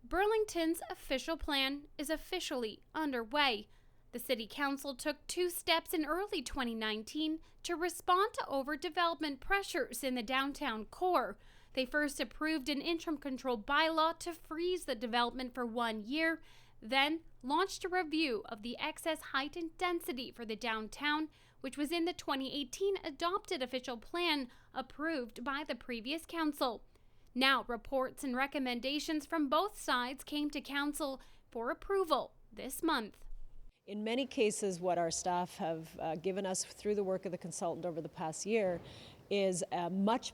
Burlington's official plan is officially underway. The City Council took 2 steps in early 2019 to respond to overdevelopment pressures in the downtown core. They first approved an interim control bylaw to freeze the development for 1 year, then launched a review of the excess height and density for the downtown, which was in the 2018 adopted official plan approved by the previous council. Now, reports and recommendations from both sides came to council for approval this month. In many cases, what our staff have given us through the work of the consultant over the past year is a much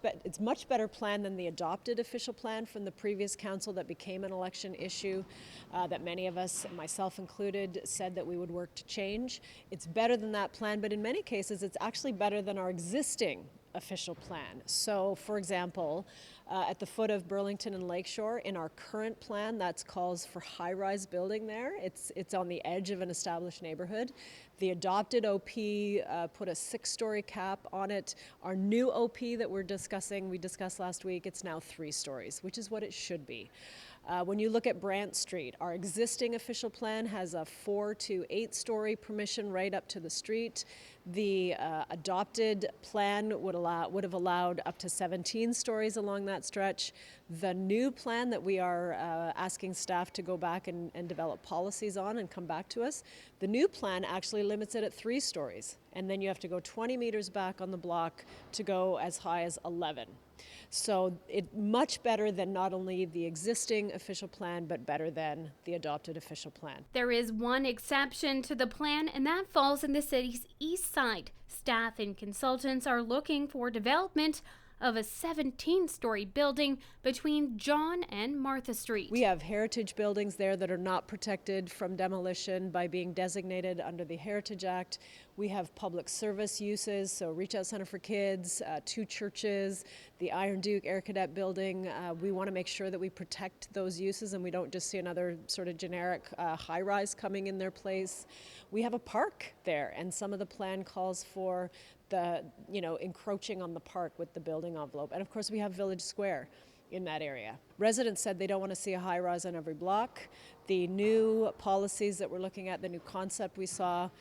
better plan than the adopted official plan from the previous council that became an election issue that many of us, myself included, said that we would work to change. It's better than that plan, but in many cases it's actually better than our existing official plan. So, for example, at the foot of Burlington and Lakeshore, in our current plan, that calls for high-rise building there. It's on the edge of an established neighborhood. The adopted OP put a 6-story cap on it. Our new OP that we discussed last week, it's now 3 stories, which is what it should be. When you look at Brant Street, our existing official plan has a 4 to 8-story permission right up to the street. The adopted plan would have allowed up to 17 stories along that stretch. The new plan that we are asking staff to go back and develop policies on and come back to us, the new plan actually limits it at 3 stories. And then you have to go 20 meters back on the block to go as high as 11. So it's much better than not only the existing official plan, but better than the adopted official plan. There is one exception to the plan, and that falls in the city's east side. Staff and consultants are looking for development of a 17-story building between John and Martha Street. We have heritage buildings there that are not protected from demolition by being designated under the Heritage Act. We have public service uses, so Reach Out Center for Kids, 2 churches, the Iron Duke Air Cadet building. We want to make sure that we protect those uses and we don't just see another sort of generic high-rise coming in their place. We have a park there, and some of the plan calls for encroaching on the park with the building envelope. And of course we have Village Square in that area. Residents said they don't want to see a high-rise on every block. The new policies that we're looking at, the new concept we saw,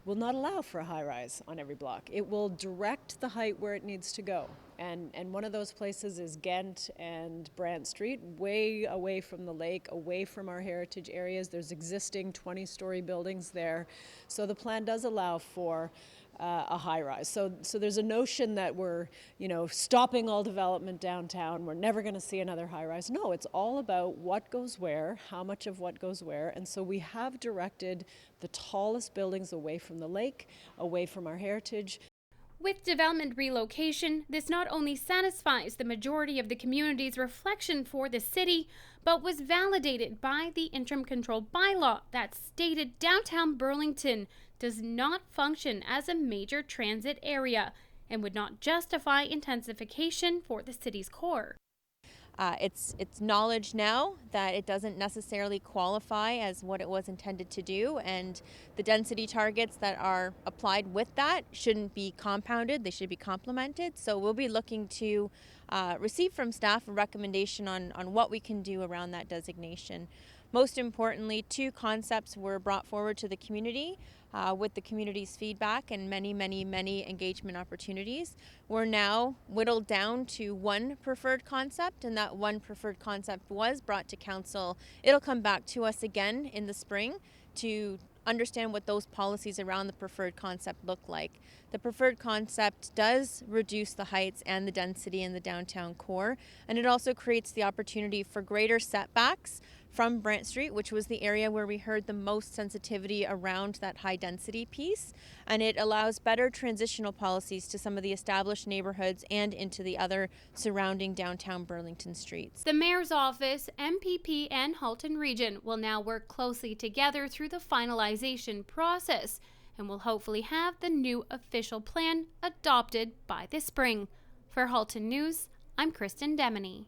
will not allow for a high-rise on every block. It will direct the height where it needs to go. And one of those places is Ghent and Brant Street, way away from the lake, away from our heritage areas. There's existing 20-story buildings there. So the plan does allow for a high-rise. So there's a notion that we're, stopping all development downtown. We're never going to see another high-rise. No, it's all about what goes where, how much of what goes where. And so we have directed the tallest buildings away from the lake, away from our heritage. With development relocation, this not only satisfies the majority of the community's reflection for the city, but was validated by the interim control bylaw that stated downtown Burlington does not function as a major transit area and would not justify intensification for the city's core. It's knowledge now that it doesn't necessarily qualify as what it was intended to do, and the density targets that are applied with that shouldn't be compounded, they should be complemented. So we'll be looking to receive from staff a recommendation on what we can do around that designation. Most importantly, 2 concepts were brought forward to the community with the community's feedback and many engagement opportunities. We're now whittled down to 1 preferred concept, and that 1 preferred concept was brought to council. It'll come back to us again in the spring to understand what those policies around the preferred concept look like. The preferred concept does reduce the heights and the density in the downtown core, and it also creates the opportunity for greater setbacks from Brant Street, which was the area where we heard the most sensitivity around that high density piece, and it allows better transitional policies to some of the established neighborhoods and into the other surrounding downtown Burlington streets. The Mayor's Office, MPP, and Halton Region will now work closely together through the finalization process and will hopefully have the new official plan adopted by this spring. For Halton News, I'm Kristen Demeny.